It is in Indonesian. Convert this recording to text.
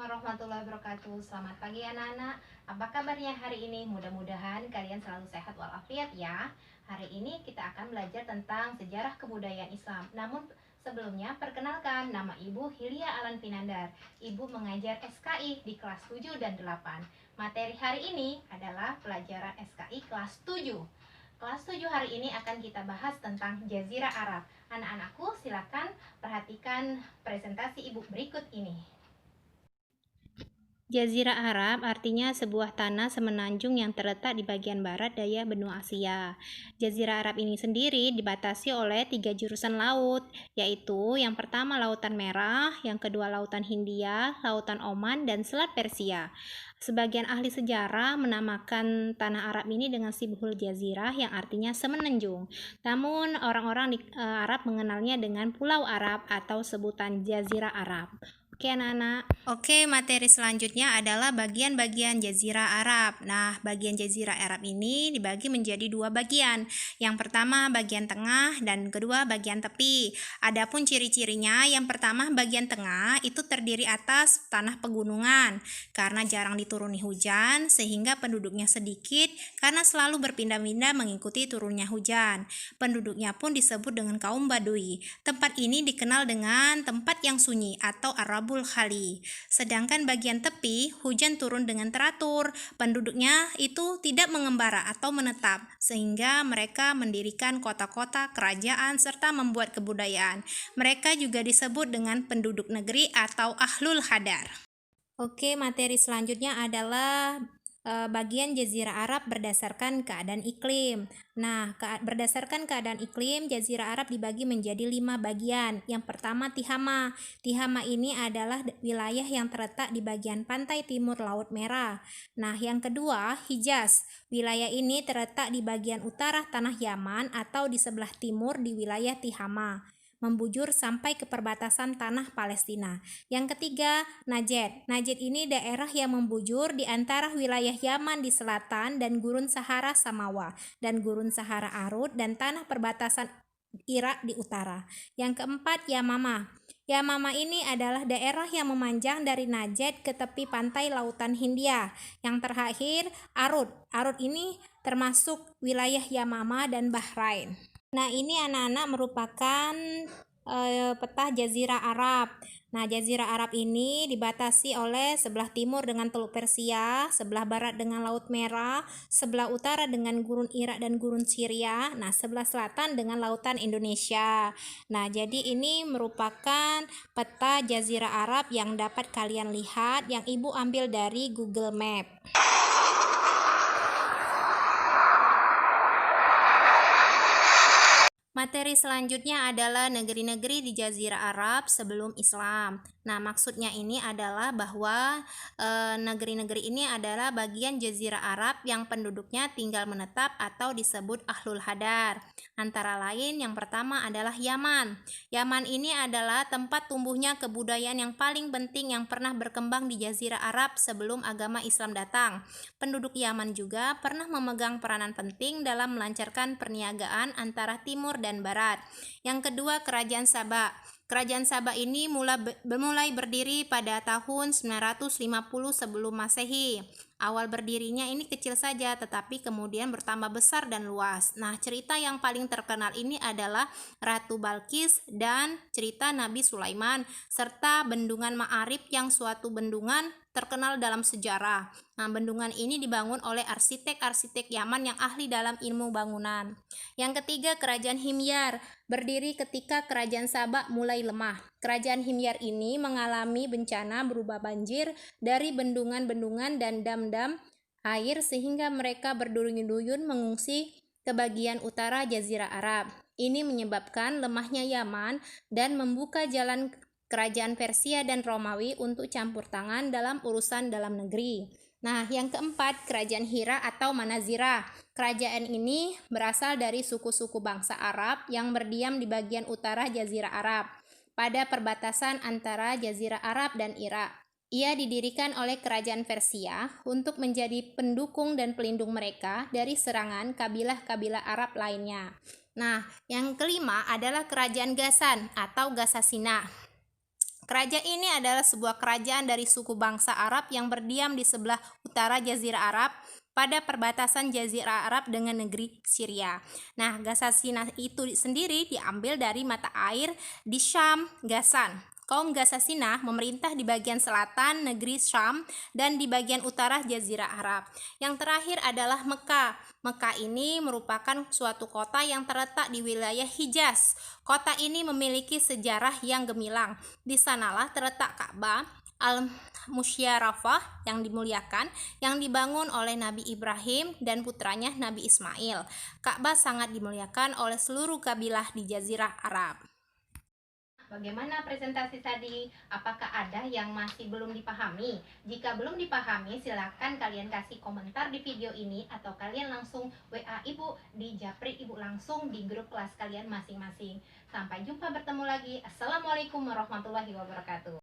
warahmatullahi wabarakatuh. Selamat pagi anak-anak. Apa kabarnya hari ini? Mudah-mudahan kalian selalu sehat walafiat ya. Hari ini kita akan belajar tentang sejarah kebudayaan Islam. Namun sebelumnya perkenalkan, nama Ibu Hilya Alan Pinandar. Ibu mengajar SKI di kelas 7 dan 8. Materi hari ini adalah pelajaran SKI kelas 7. Kelas 7 hari ini akan kita bahas tentang Jazirah Arab. Anak-anakku silakan perhatikan presentasi Ibu berikut ini. Jazirah Arab artinya sebuah tanah semenanjung yang terletak di bagian barat daya benua Asia. Jazirah Arab ini sendiri dibatasi oleh 3 jurusan laut, yaitu yang pertama Lautan Merah, yang kedua Lautan Hindia, Lautan Oman, dan Selat Persia. Sebagian ahli sejarah menamakan tanah Arab ini dengan Sibhul Jazirah yang artinya semenanjung. Namun orang-orang di Arab mengenalnya dengan Pulau Arab atau sebutan Jazirah Arab. Oke anak-anak. Oke, materi selanjutnya adalah bagian-bagian Jazirah Arab. Nah, bagian Jazirah Arab ini dibagi menjadi 2 bagian. Yang pertama bagian tengah dan kedua bagian tepi. Adapun ciri-cirinya, yang pertama bagian tengah itu terdiri atas tanah pegunungan karena jarang dituruni hujan sehingga penduduknya sedikit karena selalu berpindah-pindah mengikuti turunnya hujan. Penduduknya pun disebut dengan kaum Badui. Tempat ini dikenal dengan tempat yang sunyi atau Arabul Khali. Sedangkan bagian tepi, hujan turun dengan teratur. Penduduknya itu tidak mengembara atau menetap, sehingga mereka mendirikan kota-kota, kerajaan, serta membuat kebudayaan. Mereka juga disebut dengan penduduk negeri atau Ahlul Hadar. Oke, materi selanjutnya adalah bagian Jazirah Arab berdasarkan keadaan iklim. Nah, berdasarkan keadaan iklim, Jazirah Arab dibagi menjadi 5 bagian. Yang pertama Tihama. Tihama ini adalah wilayah yang terletak di bagian pantai timur Laut Merah. Nah, yang kedua Hijaz. Wilayah ini terletak di bagian utara tanah Yaman atau di sebelah timur di wilayah Tihama, membujur sampai ke perbatasan tanah Palestina. Yang ketiga, Najd. Najd ini daerah yang membujur di antara wilayah Yaman di selatan dan gurun Sahara Samawa dan gurun Sahara Arud dan tanah perbatasan Irak di utara. Yang keempat, Yamama. Yamama ini adalah daerah yang memanjang dari Najd ke tepi pantai Lautan Hindia. Yang terakhir, Arud. Arud ini termasuk wilayah Yamama dan Bahrain. Nah, ini anak-anak merupakan peta Jazirah Arab. Nah, Jazirah Arab ini dibatasi oleh sebelah timur dengan Teluk Persia, sebelah barat dengan Laut Merah, sebelah utara dengan Gurun Irak dan Gurun Syria, nah sebelah selatan dengan Lautan Indonesia. Nah, jadi ini merupakan peta Jazirah Arab yang dapat kalian lihat yang Ibu ambil dari Google Map. Materi selanjutnya adalah negeri-negeri di Jazirah Arab sebelum Islam. Nah, maksudnya ini adalah bahwa negeri-negeri ini adalah bagian Jazirah Arab yang penduduknya tinggal menetap atau disebut Ahlul Hadar. Antara lain yang pertama adalah Yaman. Yaman ini adalah tempat tumbuhnya kebudayaan yang paling penting yang pernah berkembang di Jazirah Arab sebelum agama Islam datang. Penduduk Yaman juga pernah memegang peranan penting dalam melancarkan perniagaan antara timur dan barat. Yang kedua, Kerajaan Sabah. Kerajaan Sabah ini mulai berdiri pada tahun 950 sebelum Masehi. Awal berdirinya ini kecil saja, tetapi kemudian bertambah besar dan luas. Nah, cerita yang paling terkenal ini adalah Ratu Balkis dan cerita Nabi Sulaiman, serta Bendungan Ma'arib yang suatu bendungan terkenal dalam sejarah. Nah, bendungan ini dibangun oleh arsitek-arsitek Yaman yang ahli dalam ilmu bangunan. Yang ketiga, Kerajaan Himyar. Berdiri ketika Kerajaan Sabah mulai lemah. Kerajaan Himyar ini mengalami bencana berupa banjir dari bendungan-bendungan dan dam-dam air sehingga mereka berduyun-duyun mengungsi ke bagian utara Jazirah Arab. Ini menyebabkan lemahnya Yaman dan membuka jalan Kerajaan Persia dan Romawi untuk campur tangan dalam urusan dalam negeri. Nah, yang keempat, Kerajaan Hira atau Manazirah. Kerajaan ini berasal dari suku-suku bangsa Arab yang berdiam di bagian utara Jazirah Arab, pada perbatasan antara Jazirah Arab dan Irak. Ia didirikan oleh Kerajaan Persia untuk menjadi pendukung dan pelindung mereka dari serangan kabilah-kabilah Arab lainnya. Nah, yang kelima adalah Kerajaan Ghassan atau Gassasina. Kerajaan ini adalah sebuah kerajaan dari suku bangsa Arab yang berdiam di sebelah utara Jazirah Arab pada perbatasan Jazirah Arab dengan negeri Syria. Nah, Gassasina itu sendiri diambil dari mata air di Syam, Ghassan. Kaum Gassasina memerintah di bagian selatan negeri Syam dan di bagian utara Jazirah Arab. Yang terakhir adalah Mekah. Mekah ini merupakan suatu kota yang terletak di wilayah Hijaz. Kota ini memiliki sejarah yang gemilang. Di sanalah terletak Ka'bah Al-Musyarrafah yang dimuliakan, yang dibangun oleh Nabi Ibrahim dan putranya Nabi Ismail. Ka'bah sangat dimuliakan oleh seluruh kabilah di Jazirah Arab. Bagaimana presentasi tadi? Apakah ada yang masih belum dipahami? Jika belum dipahami, silakan kalian kasih komentar di video ini atau kalian langsung WA Ibu di Japri Ibu langsung di grup kelas kalian masing-masing. Sampai jumpa bertemu lagi. Assalamualaikum warahmatullahi wabarakatuh.